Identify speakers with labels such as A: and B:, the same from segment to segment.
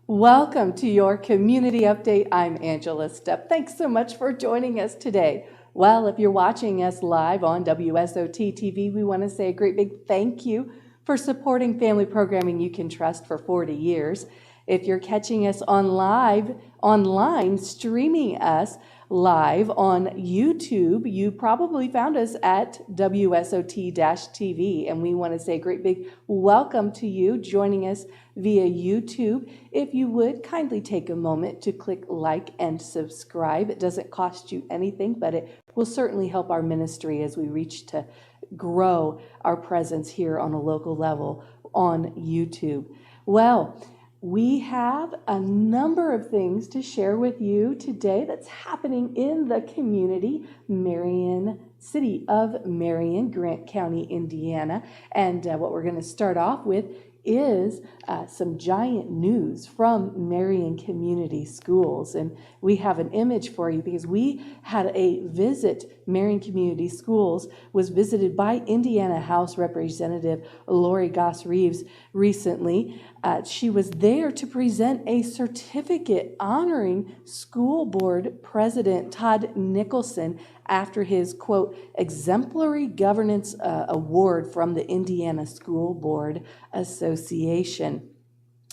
A: Welcome to your community update. I'm Angela Stepp. Thanks so much for joining us today. Well, if you're watching us live on WSOT TV, we want to say a great big thank you for supporting family programming you can trust for 40 years. If you're catching us online, streaming us live on YouTube, you probably found us at WSOT-TV, and we want to say a great big welcome to you joining us via YouTube. If you would kindly take a moment to click like and subscribe. It doesn't cost you anything, but it will certainly help our ministry as we reach to grow our presence here on a local level on YouTube. Well, we have a number of things to share with you today that's happening in the community, City of Marion, Grant County, Indiana. And what we're going to start off with is some giant news from Marion Community Schools. And we have an image for you because we had a visit. Marion Community Schools was visited by Indiana House Representative Lori Goss Reeves recently. She was there to present a certificate honoring School Board President Todd Nicholson after his, quote, exemplary governance award from the Indiana School Board Association.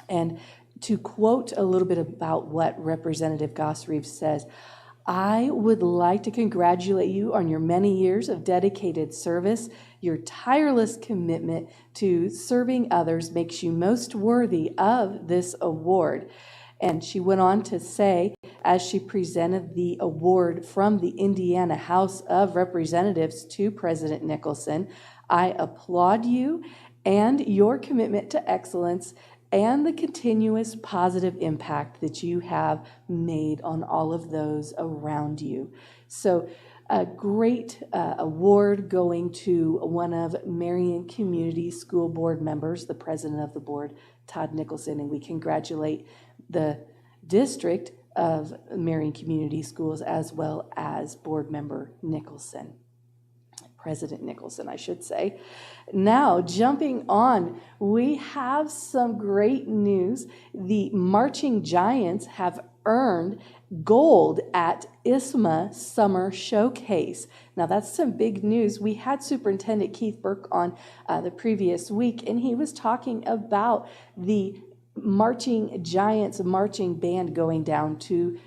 A: And to quote a little bit about what Representative Goss Reeves says, I would like to congratulate you on your many years of dedicated service. Your tireless commitment to serving others makes you most worthy of this award. And she went on to say, as she presented the award from the Indiana House of Representatives to President Nicholson, I applaud you and your commitment to excellence and the continuous positive impact that you have made on all of those around you. So a great award going to one of Marion Community School Board members, the president of the board, Todd Nicholson, and we congratulate the district of Marion Community Schools as well as board member Nicholson. President Nicholson, I should say. Now, jumping on, we have some great news. The Marching Giants have earned gold at ISMA Summer Showcase. Now, that's some big news. We had Superintendent Keith Burke on the previous week, and he was talking about the Marching Giants marching band going down to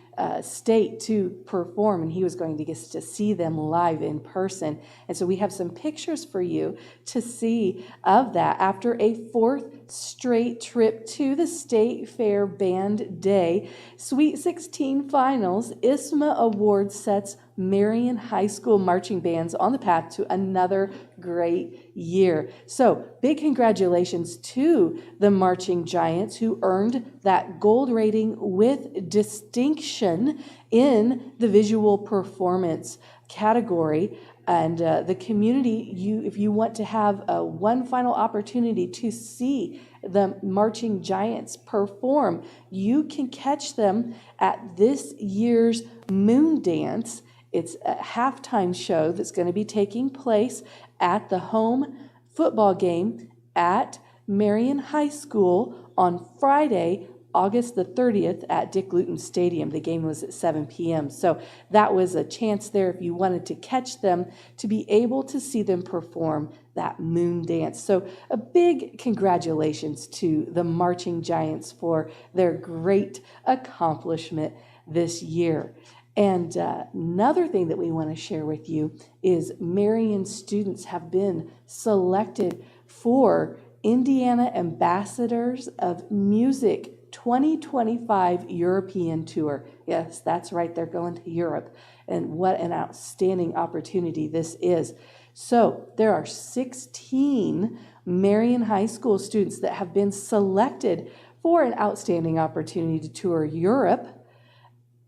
A: state to perform, and he was going to get to see them live in person. And so we have some pictures for you to see of that. After a fourth straight trip to the State Fair Band Day, Sweet 16 Finals, ISMA Award sets Marion High School marching bands on the path to another great year. So big congratulations to the Marching Giants who earned that gold rating with distinction in the visual performance category. And the community, if you want to have one final opportunity to see the Marching Giants perform, you can catch them at this year's Moon Dance. It's a halftime show that's going to be taking place at the home football game at Marion High School on Friday, August the 30th at Dick Luton Stadium. The game was at 7 p.m. So that was a chance there if you wanted to catch them to be able to see them perform that Moon Dance. So a big congratulations to the Marching Giants for their great accomplishment this year. And another thing that we want to share with you is Marion students have been selected for Indiana Ambassadors of Music 2025 European Tour. Yes, that's right. They're going to Europe. And what an outstanding opportunity this is. So there are 16 Marion High School students that have been selected for an outstanding opportunity to tour Europe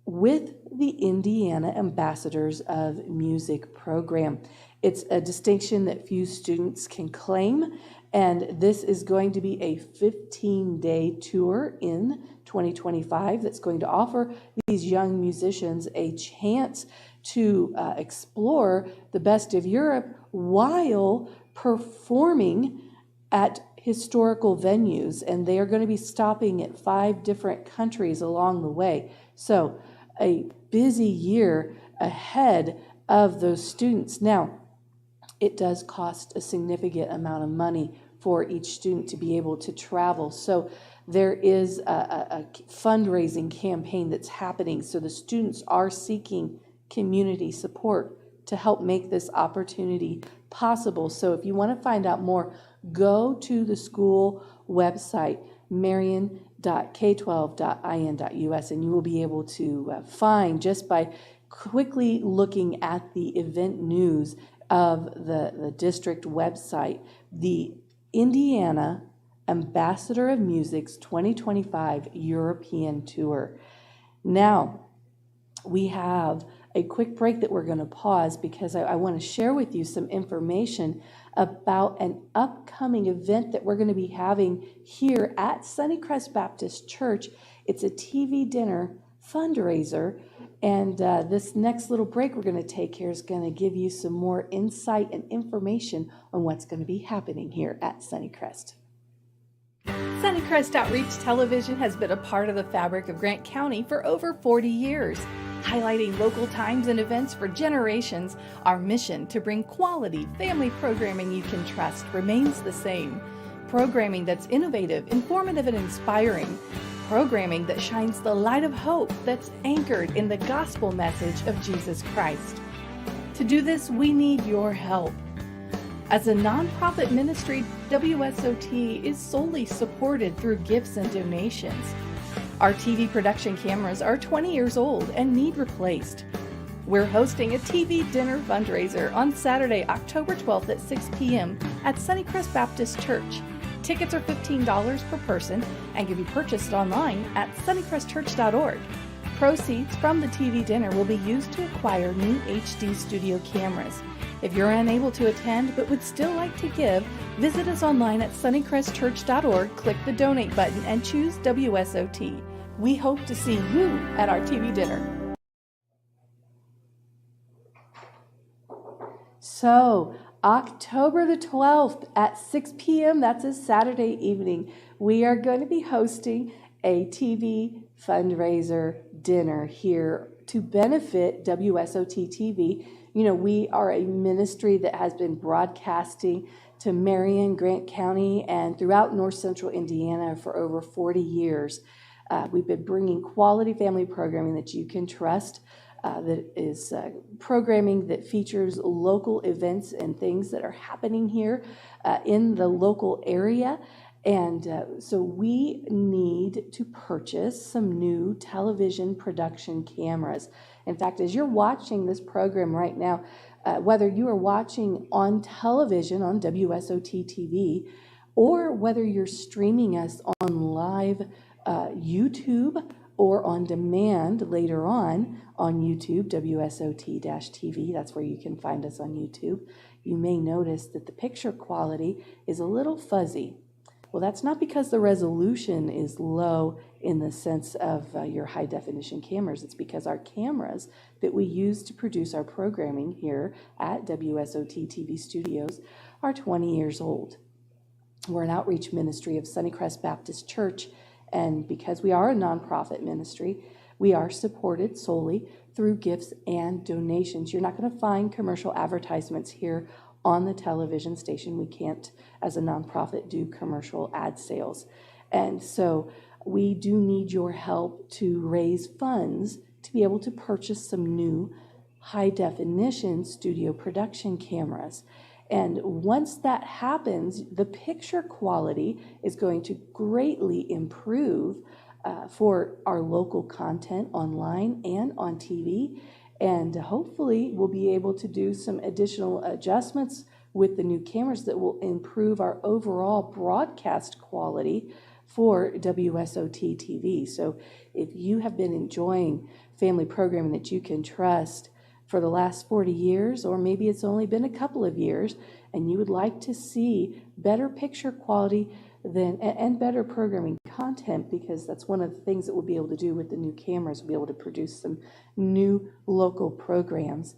A: with the Indiana Ambassadors of Music program. It's a distinction that few students can claim, and this is going to be a 15-day tour in 2025 that's going to offer these young musicians a chance to explore the best of Europe while performing at historical venues, and they are going to be stopping at 5 different countries along the way. So a busy year ahead of those students. Now, it does cost a significant amount of money for each student to be able to travel. So there is a fundraising campaign that's happening. So the students are seeking community support to help make this opportunity possible. So if you want to find out more, go to the school website, marion.k12.in.us, and you will be able to find, just by quickly looking at the event news of the district website, the Indiana Ambassador of Music's 2025 European Tour. Now, we have a quick break that we're going to pause because I want to share with you some information about an upcoming event that we're going to be having here at Sunnycrest Baptist Church. It's a TV dinner fundraiser, and this next little break we're going to take here is going to give you some more insight and information on what's going to be happening here at Sunnycrest.
B: Sunnycrest Outreach Television has been a part of the fabric of Grant County for over 40 years. Highlighting local times and events for generations, our mission to bring quality family programming you can trust remains the same. Programming that's innovative, informative, and inspiring. Programming that shines the light of hope that's anchored in the gospel message of Jesus Christ. To do this, we need your help. As a nonprofit ministry, WSOT is solely supported through gifts and donations. Our TV production cameras are 20 years old and need replaced. We're hosting a TV dinner fundraiser on Saturday, October 12th at 6 p.m. at Sunnycrest Baptist Church. Tickets are $15 per person and can be purchased online at sunnycrestchurch.org. Proceeds from the TV dinner will be used to acquire new HD studio cameras. If you're unable to attend but would still like to give, visit us online at sunnycrestchurch.org, click the donate button, and choose WSOT. We hope to see you at our TV dinner. So, October the 12th at 6 p.m., that's a Saturday evening, we are going to be hosting a TV fundraiser dinner here to benefit WSOT TV. You know, we are a ministry that has been broadcasting to Marion, Grant County, and throughout North Central Indiana for over 40 years. We've been bringing quality family programming that you can trust, that is programming that features local events and things that are happening here in the local area. And so we need to purchase some new television production cameras. In fact, as you're watching this program right now, whether you are watching on television on WSOT TV, or whether you're streaming us on live YouTube or on demand later on YouTube, WSOT-TV, that's where you can find us on YouTube, you may notice that the picture quality is a little fuzzy. Well, that's not because the resolution is low in the sense of your high definition cameras. It's because our cameras that we use to produce our programming here at WSOT TV Studios are 20 years old. We're an outreach ministry of Sunnycrest Baptist Church, and because we are a nonprofit ministry, we are supported solely through gifts and donations. You're not going to find commercial advertisements here on the television station. We can't, as a nonprofit, do commercial ad sales. And so we do need your help to raise funds to be able to purchase some new high definition studio production cameras. And once that happens, the picture quality is going to greatly improve for our local content online and on TV. And hopefully we'll be able to do some additional adjustments with the new cameras that will improve our overall broadcast quality for WSOT TV. So if you have been enjoying family programming that you can trust for the last 40 years, or maybe it's only been a couple of years, and you would like to see better picture quality and better programming content, because that's one of the things that we'll be able to do with the new cameras. We'll be able to produce some new local programs.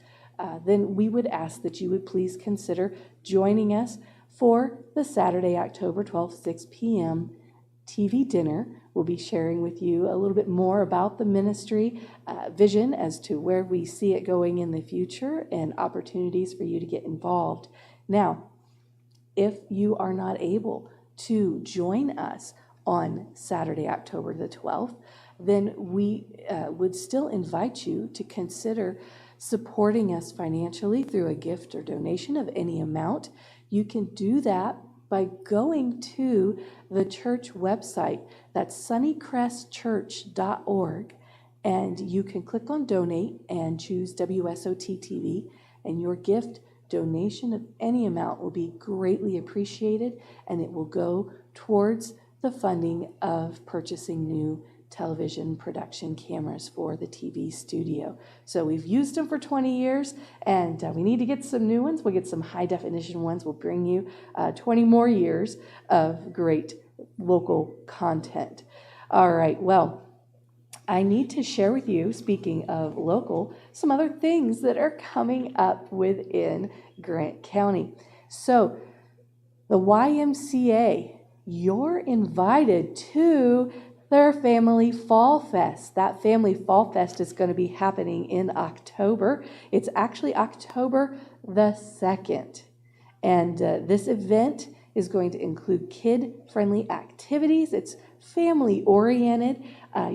B: Then we would ask that you would please consider joining us for the Saturday, October 12th, 6 p.m. TV dinner. We'll be sharing with you a little bit more about the ministry vision as to where we see it going in the future and opportunities for you to get involved. Now, if you are not able to join us on Saturday, October the 12th, then we would still invite you to consider supporting us financially through a gift or donation of any amount. You can do that by going to the church website. That's sunnycrestchurch.org, and you can click on donate and choose WSOT TV, and your gift donation of any amount will be greatly appreciated, and it will go towards the funding of purchasing new television production cameras for the TV studio. So we've used them for 20 years, and we need to get some new ones. We'll get some high definition ones. We'll bring you 20 more years of great local content. All right, well, I need to share with you, speaking of local, some other things that are coming up within Grant County. So the YMCA, you're invited to their Family Fall Fest. That Family Fall Fest is going to be happening in October. It's actually October the 2nd. And this event is going to include kid-friendly activities. It's family-oriented.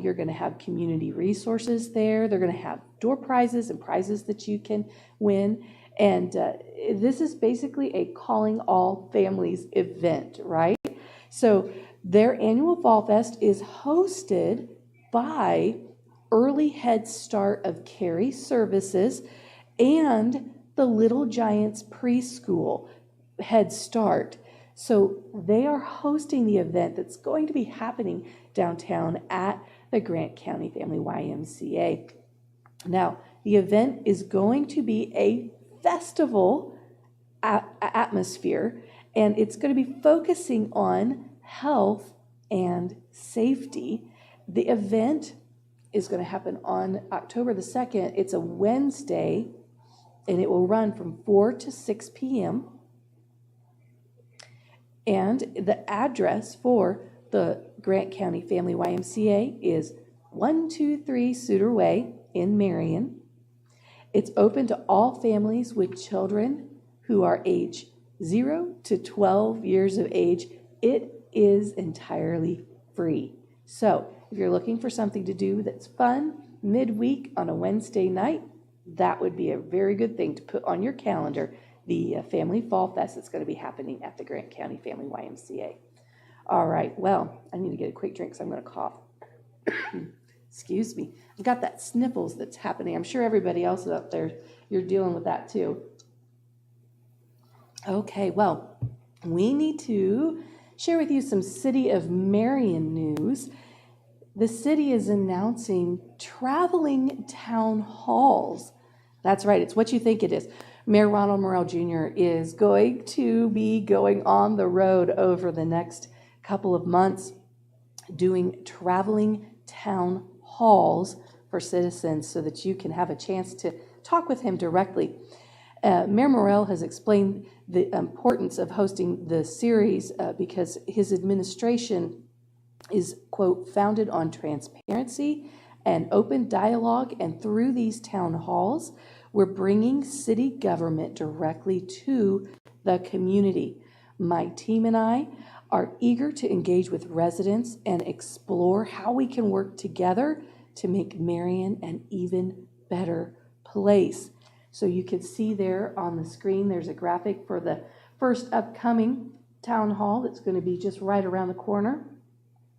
B: You're going to have community resources there. They're going to have door prizes and prizes that you can win. And this is basically a calling all families event, right? So their annual Fall Fest is hosted by Early Head Start of Cary Services and the Little Giants Preschool Head Start. So they are hosting the event that's going to be happening downtown at the Grant County Family YMCA. Now, the event is going to be a festival atmosphere, and it's going to be focusing on health and safety. The event is going to happen on October the 2nd. It's a Wednesday, and it will run from 4 to 6 p.m. And the address for the Grant County Family YMCA is 123 Suter Way in Marion. It's open to all families with children who are age 0 to 12 years of age. It is entirely free. So if you're looking for something to do that's fun midweek on a Wednesday night, that would be a very good thing to put on your calendar. The Family Fall Fest that's going to be happening at the Grant County Family YMCA. All right, well, I need to get a quick drink, so I'm going to cough. Excuse me. I've got that sniffles that's happening. I'm sure everybody else out there, you're dealing with that too. Okay, well, we need to share with you some City of Marion news. The city is announcing traveling town halls. That's right, it's what you think it is. Mayor Ronald Morrell Jr. is going to be going on the road over the next couple of months doing traveling town halls for citizens so that you can have a chance to talk with him directly. Mayor Morrell has explained the importance of hosting the series because his administration is, quote, founded on transparency and open dialogue, and through these town halls, we're bringing city government directly to the community. My team and I are eager to engage with residents and explore how we can work together to make Marion an even better place. So you can see there on the screen, there's a graphic for the first upcoming town hall that's going to be just right around the corner.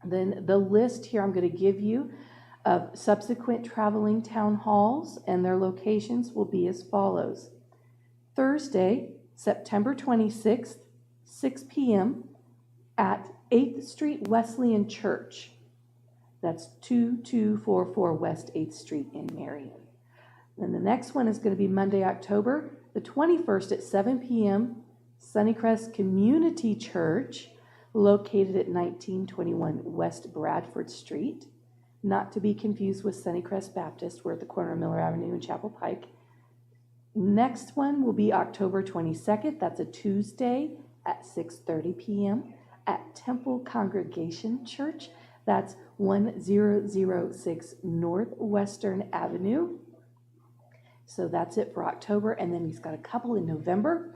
B: Then the list here I'm going to give you of subsequent traveling town halls, and their locations will be as follows. Thursday, September 26th, 6 p.m. at 8th Street Wesleyan Church. That's 2244 West 8th Street in Marion. Then the next one is going to be Monday, October the 21st at 7 p.m. Sunnycrest Community Church, located at 1921 West Bradford Street. Not to be confused with Sunnycrest Baptist. We're at the corner of Miller Avenue and Chapel Pike. Next one will be October 22nd. That's a Tuesday at 6:30 p.m. at Temple Congregation Church. That's 1006 Northwestern Avenue. So that's it for October, and then he's got a couple in November.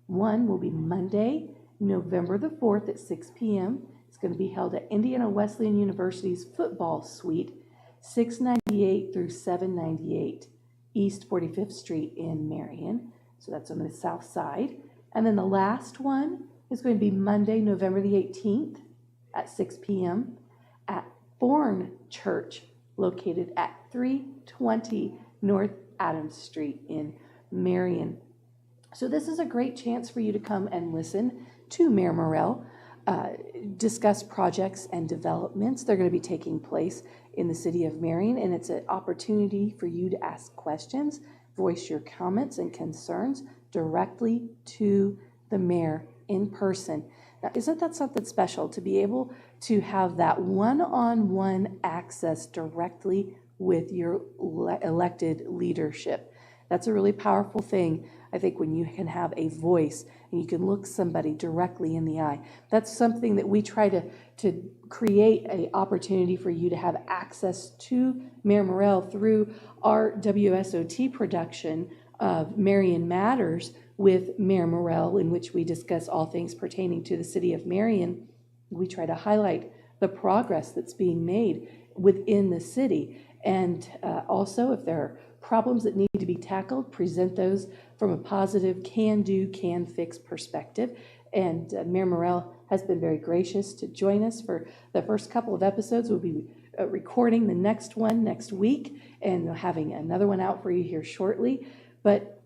B: One will be Monday, November the 4th at 6 p.m. It's going to be held at Indiana Wesleyan University's football suite, 698 through 798 East 45th Street in Marion. So that's on the south side. And then the last one is going to be Monday, November the 18th at 6 p.m. at Bourne Church, located at 320 North Adams Street in Marion. So this is a great chance for you to come and listen to Mayor Morrell discuss projects and developments. They're going to be taking place in the city of Marion, and it's an opportunity for you to ask questions, voice your comments and concerns directly to the mayor in person. Now, isn't that something special to be able to have that one-on-one access directly with your elected leadership? That's a really powerful thing, I think, when you can have a voice and you can look somebody directly in the eye. That's something that we try to create an opportunity for you to have access to Mayor Morrell through our WSOT production of Marion Matters with Mayor Morrell, in which we discuss all things pertaining to the city of Marion. We try to highlight the progress that's being made within the city. And also, if there are problems that need to be tackled, present those from a positive can-do, can-fix perspective. And Mayor Morrell has been very gracious to join us for the first couple of episodes. We'll be recording the next one next week and having another one out for you here shortly. But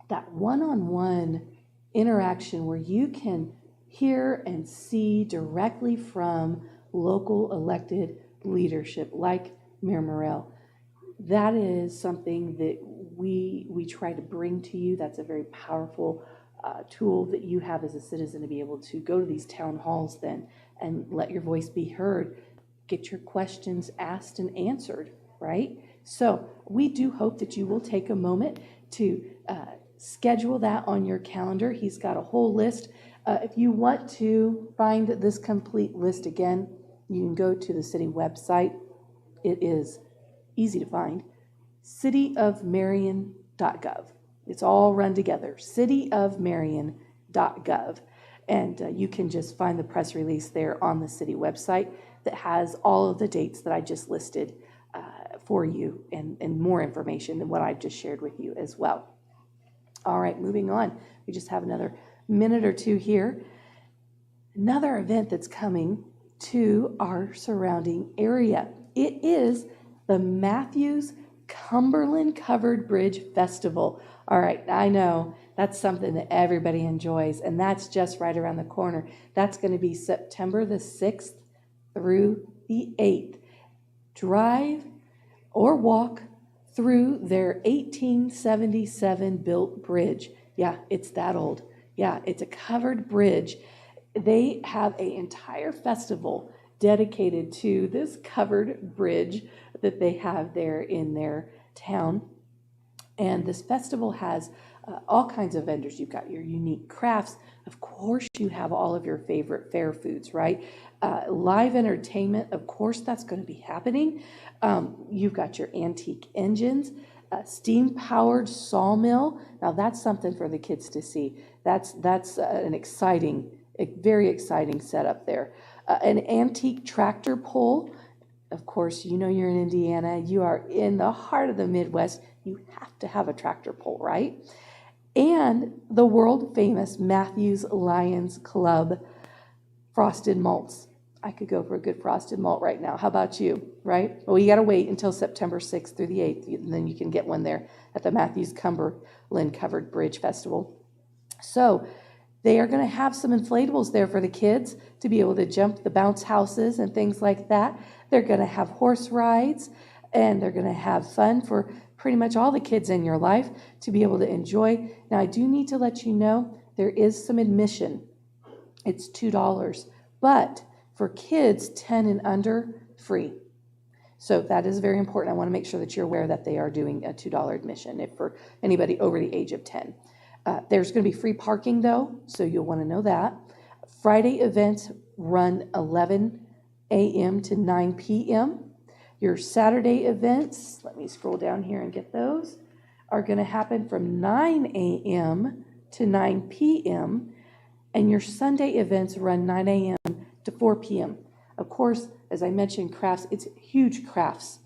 B: that one-on-one interaction where you can hear and see directly from local elected leadership like Mayor Morrell, that is something that we try to bring to you. That's a very powerful tool that you have as a citizen to be able to go to these town halls then and let your voice be heard, get your questions asked and answered, right? So we do hope that you will take a moment to schedule that on your calendar. He's got a whole list. If you want to find this complete list again, you can go to the city website. It is easy to find, cityofmarion.gov. It's all run together, cityofmarion.gov. And you can just find the press release there on the city website that has all of the dates that I just listed for you and more information than what I've just shared with you as well. All right, moving on. We just have another minute or two here. Another event that's coming to our surrounding area. It is the Matthews Cumberland Covered Bridge Festival. All right, I know that's something that everybody enjoys, and that's just right around the corner. That's going to be September the 6th through the 8th. Drive or walk through their 1877 built bridge. Yeah, it's that old. Yeah, it's a covered bridge. They have an entire festival dedicated to this covered bridge that they have there in their town. And this festival has all kinds of vendors. You've got your unique crafts. Of course, you have all of your favorite fair foods, right? Live entertainment, of course, that's going to be happening. You've got your antique engines, steam-powered sawmill. Now, that's something for the kids to see. That's an exciting, a very exciting setup there. An antique tractor pull. Of course, you know you're in Indiana. You are in the heart of the Midwest. You have to have a tractor pull, right? And the world famous Matthews Lions Club frosted malts. I could go for a good frosted malt right now. How about you, right? Well, you got to wait until September 6th through the 8th, and then you can get one there at the Matthews Cumberland Covered Bridge Festival. So they are going to have some inflatables there for the kids to be able to jump the bounce houses and things like that. They're going to have horse rides, and they're going to have fun for pretty much all the kids in your life to be able to enjoy. Now, I do need to let you know there is some admission. It's $2, but for kids 10 and under, free. So that is very important. I want to make sure that you're aware that they are doing a $2 admission if for anybody over the age of 10. There's going to be free parking though, so you'll want to know that. Friday events run 11 a.m. to 9 p.m. Your Saturday events, let me scroll down here and get those, are going to happen from 9 a.m. to 9 p.m. And your Sunday events run 9 a.m. to 4 p.m. Of course, as I mentioned, crafts, it's huge crafts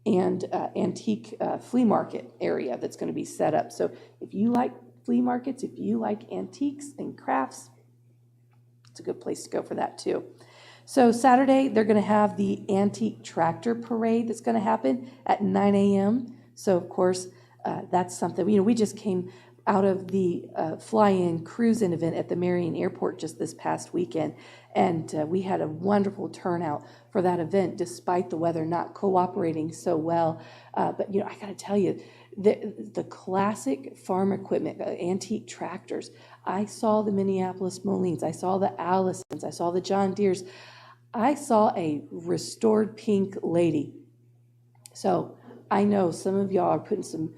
B: and antique flea market area that's going to be set up. So if you like flea markets, if you like antiques and crafts, it's a good place to go for that too. So Saturday, they're going to have the antique tractor parade that's going to happen at 9 a.m. So of course, that's something, we just came out of the fly-in cruise-in event at the Marion Airport just this past weekend, and we had a wonderful turnout for that event despite the weather not cooperating so well. But I got to tell you, the classic farm equipment, antique tractors. I saw the Minneapolis Molines, I saw the Allisons, I saw the John Deeres. I saw a restored pink lady. So I know some of y'all are putting some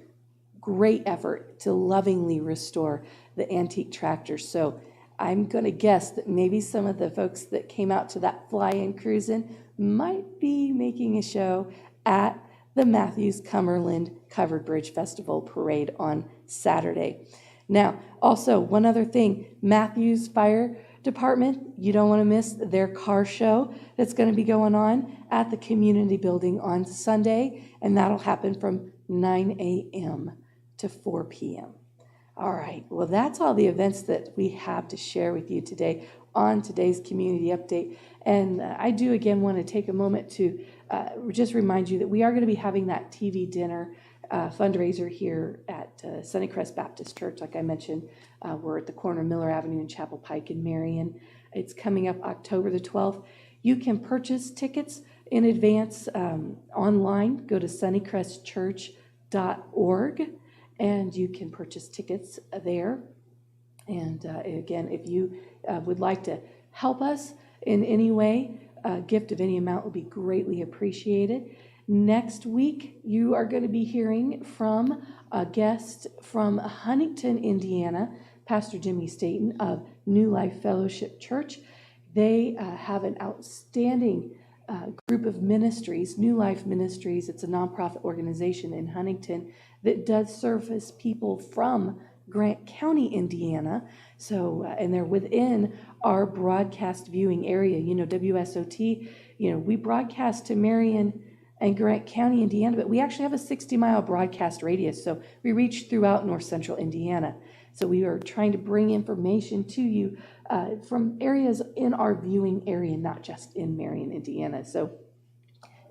B: great effort to lovingly restore the antique tractors. So I'm going to guess that maybe some of the folks that came out to that fly-in cruising might be making a show at the Matthews Cumberland Covered Bridge Festival Parade on Saturday. Now, also, one other thing, Matthews Fire Department, you don't want to miss their car show that's going to be going on at the community building on Sunday, and that'll happen from 9 a.m. to 4 p.m. All right, well, that's all the events that we have to share with you today on today's community update. And I do again want to take a moment to just remind you that we are going to be having that TV dinner fundraiser here at Sunnycrest Baptist Church. Like I mentioned, we're at the corner of Miller Avenue and Chapel Pike in Marion. It's coming up October the 12th. You can purchase tickets in advance online. Go to sunnycrestchurch.org and you can purchase tickets there. And again, if you would like to help us in any way, a gift of any amount would be greatly appreciated. Next week, you are going to be hearing from a guest from Huntington, Indiana, Pastor Jimmy Staten of New Life Fellowship Church. They have an outstanding group of ministries, New Life Ministries. It's a nonprofit organization in Huntington that does service people from Grant County, Indiana. So, and they're within our broadcast viewing area. WSOT, we broadcast to Marion and Grant County, Indiana, but we actually have a 60-mile broadcast radius. So we reach throughout north central Indiana. So we are trying to bring information to you from areas in our viewing area, not just in Marion, Indiana. So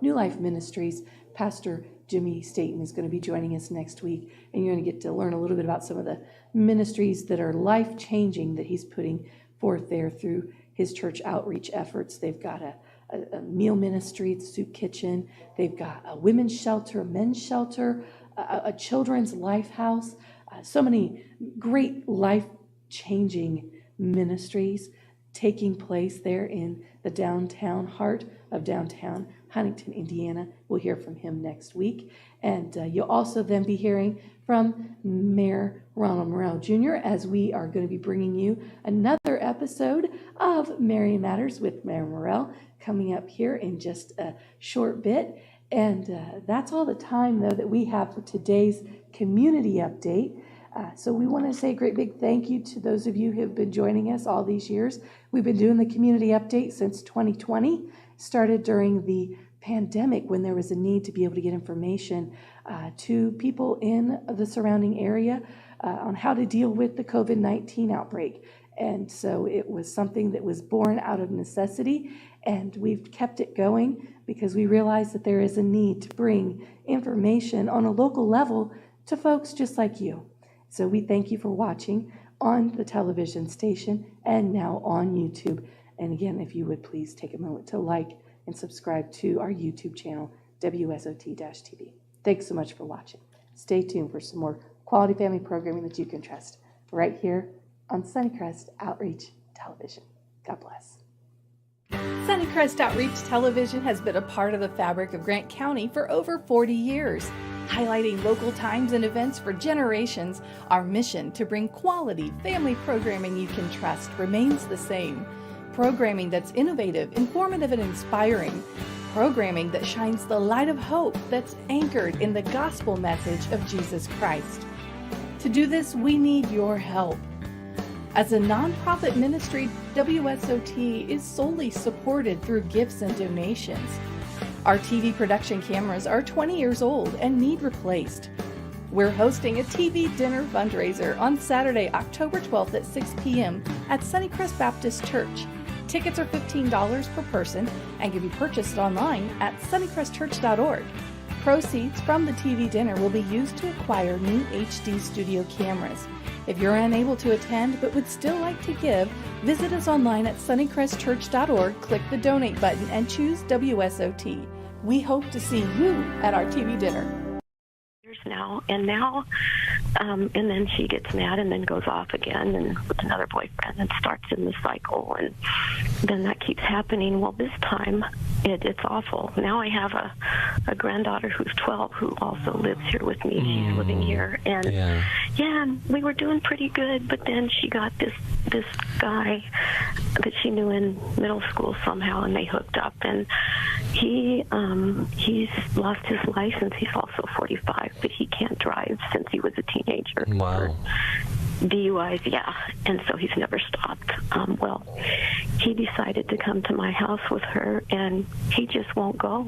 B: New Life Ministries, Pastor Jimmy Staten is going to be joining us next week, and you're going to get to learn a little bit about some of the ministries that are life-changing that he's putting forth there through his church outreach efforts. They've got a meal ministry, the soup kitchen. They've got a women's shelter, a men's shelter, a children's life house. So many great life-changing ministries taking place there in the downtown heart of downtown Huntington, Indiana. We'll hear from him next week. And you'll also then be hearing from Mayor Ronald Morrell Jr. as we are going to be bringing you another episode of Marion Matters with Mayor Morrell coming up here in just a short bit. And that's all the time, though, that we have for today's community update. So we want to say a great big thank you to those of you who have been joining us all these years. We've been doing the community update since 2020, started during the pandemic when there was a need to be able to get information to people in the surrounding area on how to deal with the COVID-19 outbreak. And so it was something that was born out of necessity, and we've kept it going because we realize that there is a need to bring information on a local level to folks just like you. So we thank you for watching on the television station and now on YouTube. And again, if you would please take a moment to like and subscribe to our YouTube channel, WSOT-TV. Thanks so much for watching. Stay tuned for some more quality family programming that you can trust right here on Sunnycrest Outreach Television. God bless.
A: Sunnycrest Outreach Television has been a part of the fabric of Grant County for over 40 years.
C: Highlighting local times and events for generations, our mission to bring quality family programming you can trust remains the same. Programming that's innovative, informative, and inspiring. Programming that shines the light of hope that's anchored in the gospel message of Jesus Christ. To do this, we need your help. As a nonprofit ministry, WSOT is solely supported through gifts and donations. Our TV production cameras are 20 years old and need replaced. We're hosting a TV dinner fundraiser on Saturday, October 12th at 6 p.m. at Sunnycrest Baptist Church. Tickets are $15 per person and can be purchased online at sunnycrestchurch.org. Proceeds from the TV dinner will be used to acquire new HD studio cameras. If you're unable to attend but would still like to give, visit us online at sunnycrestchurch.org, click the donate button, and choose WSOT. We hope to see you at our TV dinner.
D: Now and then she gets mad and then goes off again and with another boyfriend and starts in the cycle, and then that keeps happening. Well, this time it's awful. Now I have a granddaughter who's 12 who also lives here with me. She's living here, and and we were doing pretty good, but then she got this guy that she knew in middle school somehow, and they hooked up, and he's lost his license. He's also 45, but he can't drive since he was a teenager.
E: Wow.
D: DUIs, yeah, and so he's never stopped. Well, he decided to come to my house with her, and he just won't go.